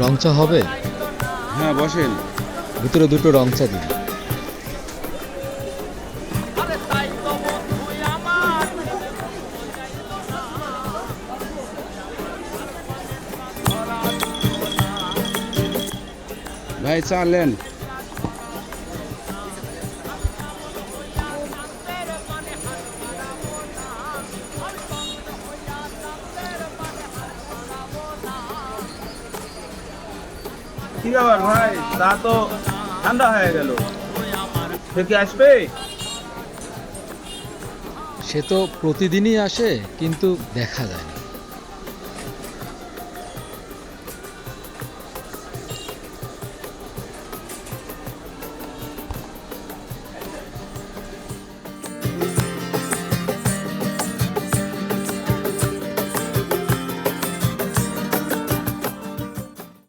রং চা হবে? হ্যাঁ বসেন। ভিতরে দুটো রং চা দিন। ভাই চা নেন। কি ব্যাপার ভাই, তা তো ঠান্ডা হয়ে গেল। সে কি আসবে? সে তো প্রতিদিনই আসে, কিন্তু দেখা যায় না।